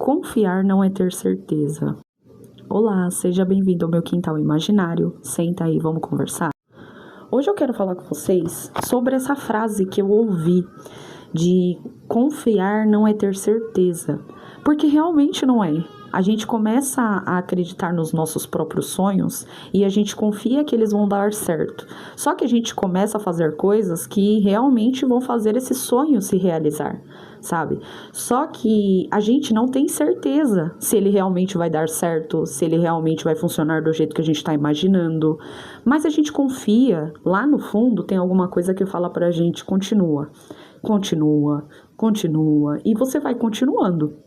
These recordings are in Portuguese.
Confiar não é ter certeza. Olá, seja bem-vindo ao meu quintal imaginário. Senta aí, vamos conversar? Hoje eu quero falar com vocês sobre essa frase que eu ouvi de confiar não é ter certeza, porque realmente não é. A gente começa a acreditar nos nossos próprios sonhos e a gente confia que eles vão dar certo. Só que a gente começa a fazer coisas que realmente vão fazer esse sonho se realizar, sabe? Só que a gente não tem certeza se ele realmente vai dar certo, se ele realmente vai funcionar do jeito que a gente está imaginando. Mas a gente confia, lá no fundo tem alguma coisa que fala pra gente, continua, e você vai continuando.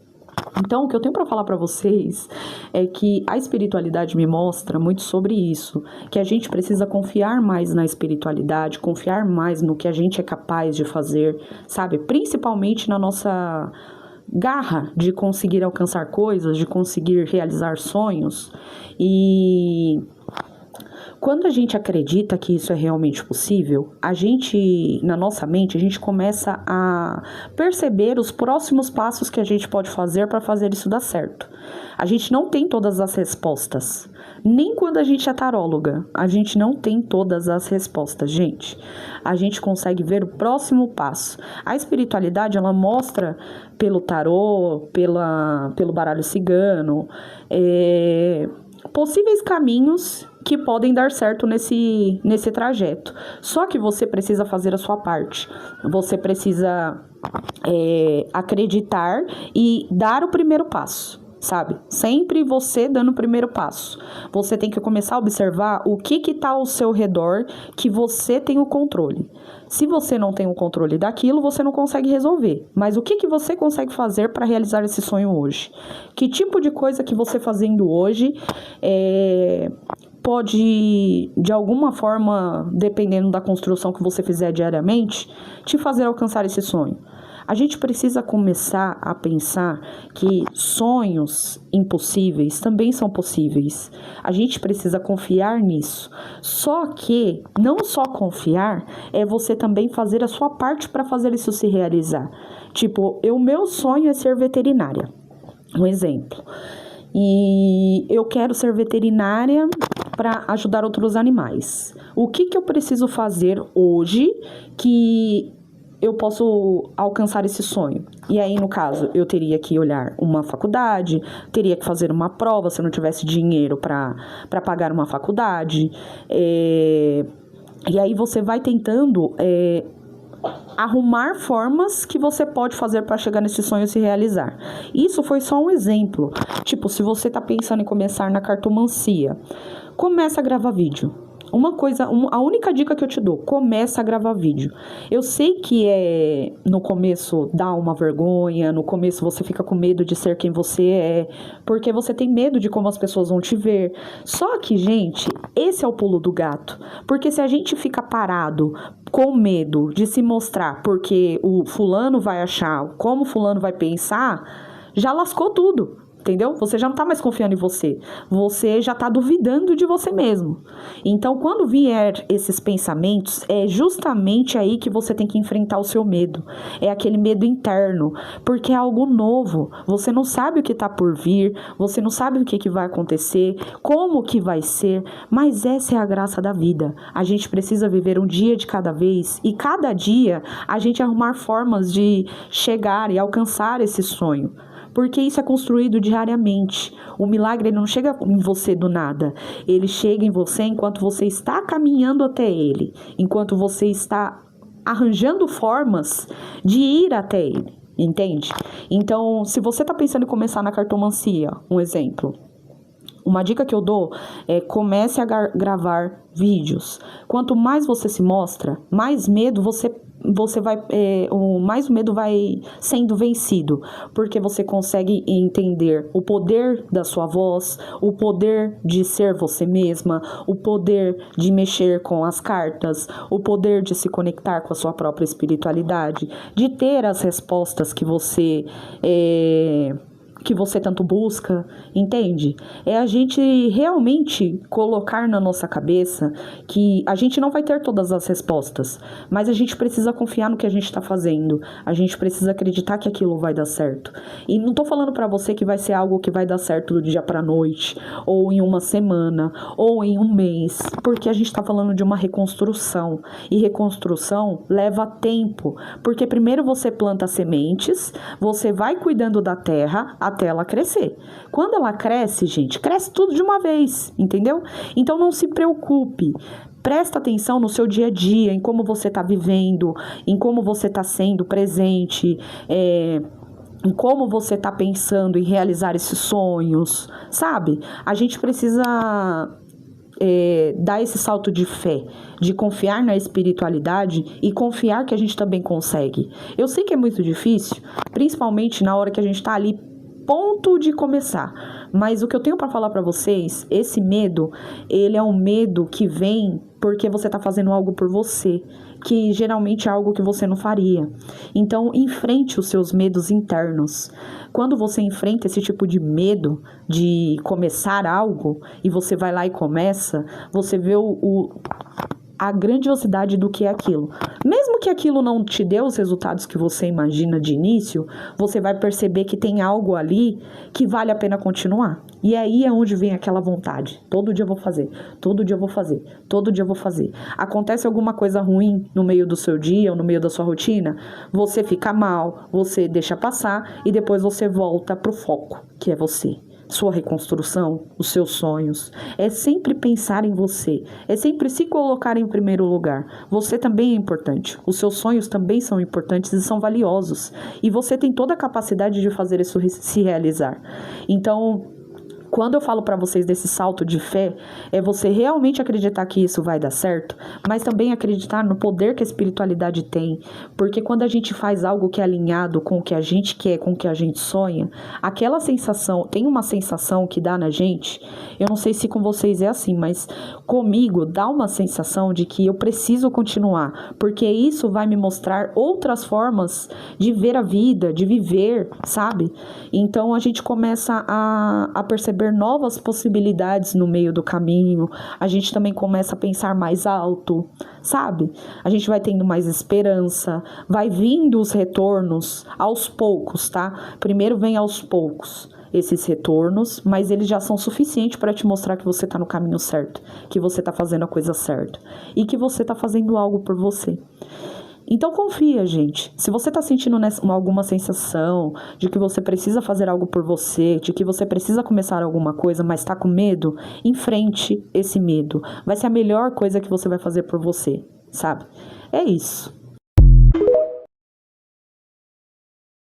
Então, o que eu tenho para falar para vocês é que a espiritualidade me mostra muito sobre isso, que a gente precisa confiar mais na espiritualidade, confiar mais no que a gente é capaz de fazer, sabe? Principalmente na nossa garra de conseguir alcançar coisas, de conseguir realizar sonhos. E quando a gente acredita que isso é realmente possível, na nossa mente, a gente começa a perceber os próximos passos que a gente pode fazer para fazer isso dar certo. A gente não tem todas as respostas. Nem quando a gente é taróloga, a gente não tem todas as respostas, gente. A gente consegue ver o próximo passo. A espiritualidade, ela mostra pelo tarô, pelo baralho cigano, possíveis caminhos que podem dar certo nesse trajeto. Só que você precisa fazer a sua parte. Você precisa acreditar e dar o primeiro passo, sabe? Sempre você dando o primeiro passo. Você tem que começar a observar o que está ao seu redor que você tem o controle. Se você não tem o controle daquilo, você não consegue resolver. Mas o que você consegue fazer para realizar esse sonho hoje? Que tipo de coisa que você fazendo hoje pode, de alguma forma, dependendo da construção que você fizer diariamente, te fazer alcançar esse sonho? A gente precisa começar a pensar que sonhos impossíveis também são possíveis. A gente precisa confiar nisso. Só que não só confiar, é você também fazer a sua parte para fazer isso se realizar. Tipo, o meu sonho é ser veterinária. Um exemplo. E eu quero ser veterinária para ajudar outros animais. O que eu preciso fazer hoje que eu posso alcançar esse sonho? E aí, no caso, eu teria que olhar uma faculdade, teria que fazer uma prova se eu não tivesse dinheiro para pagar uma faculdade. E aí você vai tentando arrumar formas que você pode fazer para chegar nesse sonho se realizar. Isso foi só um exemplo. Tipo, se você está pensando em começar na cartomancia, começa a gravar vídeo. A única dica que eu te dou, começa a gravar vídeo. Eu sei que no começo dá uma vergonha, no começo você fica com medo de ser quem você é, porque você tem medo de como as pessoas vão te ver. Só que, gente, esse é o pulo do gato. Porque se a gente fica parado com medo de se mostrar porque o fulano vai achar, como o fulano vai pensar, já lascou tudo. Entendeu? Você já não tá mais confiando em você. Você já tá duvidando de você mesmo. Então, quando vier esses pensamentos, é justamente aí que você tem que enfrentar o seu medo. É aquele medo interno. Porque é algo novo. Você não sabe o que tá por vir. Você não sabe o que vai acontecer. Como que vai ser. Mas essa é a graça da vida. A gente precisa viver um dia de cada vez. E cada dia, a gente arrumar formas de chegar e alcançar esse sonho. Porque isso é construído diariamente. O milagre ele não chega em você do nada. Ele chega em você enquanto você está caminhando até ele. Enquanto você está arranjando formas de ir até ele. Entende? Então, se você está pensando em começar na cartomancia, um exemplo. Uma dica que eu dou é comece a gravar vídeos. Quanto mais você se mostra, mais medo mais o medo vai sendo vencido, porque você consegue entender o poder da sua voz, o poder de ser você mesma, o poder de mexer com as cartas, o poder de se conectar com a sua própria espiritualidade, de ter as respostas que você que você tanto busca, entende? É a gente realmente colocar na nossa cabeça que a gente não vai ter todas as respostas, mas a gente precisa confiar no que a gente está fazendo, a gente precisa acreditar que aquilo vai dar certo. E não tô falando para você que vai ser algo que vai dar certo do dia pra noite, ou em uma semana, ou em um mês, porque a gente tá falando de uma reconstrução, e reconstrução leva tempo, porque primeiro você planta sementes, você vai cuidando da terra até ela crescer. Quando ela cresce, gente, cresce tudo de uma vez, entendeu? Então não se preocupe. Presta atenção no seu dia a dia, em como você está vivendo, em como você está sendo presente, em como você está pensando em realizar esses sonhos, sabe? A gente precisa dar esse salto de fé, de confiar na espiritualidade e confiar que a gente também consegue. Eu sei que é muito difícil, principalmente na hora que a gente está ali ponto de começar, mas o que eu tenho para falar para vocês, esse medo, ele é um medo que vem porque você está fazendo algo por você, que geralmente é algo que você não faria. Então, enfrente os seus medos internos. Quando você enfrenta esse tipo de medo de começar algo e você vai lá e começa, você vê a grandiosidade do que é aquilo. Mesmo que aquilo não te dê os resultados que você imagina de início, você vai perceber que tem algo ali que vale a pena continuar. E aí é onde vem aquela vontade. Todo dia eu vou fazer, todo dia eu vou fazer, todo dia eu vou fazer. Acontece alguma coisa ruim no meio do seu dia ou no meio da sua rotina, você fica mal, você deixa passar e depois você volta pro foco, que é você. Sua reconstrução, os seus sonhos. É sempre pensar em você. É sempre se colocar em primeiro lugar. Você também é importante. Os seus sonhos também são importantes e são valiosos. E você tem toda a capacidade de fazer isso se realizar. Então, quando eu falo para vocês desse salto de fé, é você realmente acreditar que isso vai dar certo, mas também acreditar no poder que a espiritualidade tem, porque quando a gente faz algo que é alinhado com o que a gente quer, com o que a gente sonha, aquela sensação, tem uma sensação que dá na gente, eu não sei se com vocês é assim, mas comigo dá uma sensação de que eu preciso continuar, porque isso vai me mostrar outras formas de ver a vida, de viver, sabe? Então a gente começa a perceber novas possibilidades no meio do caminho, a gente também começa a pensar mais alto, sabe? A gente vai tendo mais esperança, vai vindo os retornos aos poucos, tá? Primeiro vem aos poucos esses retornos, mas eles já são suficientes para te mostrar que você tá no caminho certo, que você tá fazendo a coisa certa e que você tá fazendo algo por você. Então confia, gente. Se você está sentindo alguma sensação de que você precisa fazer algo por você, de que você precisa começar alguma coisa, mas está com medo, enfrente esse medo. Vai ser a melhor coisa que você vai fazer por você, sabe? É isso.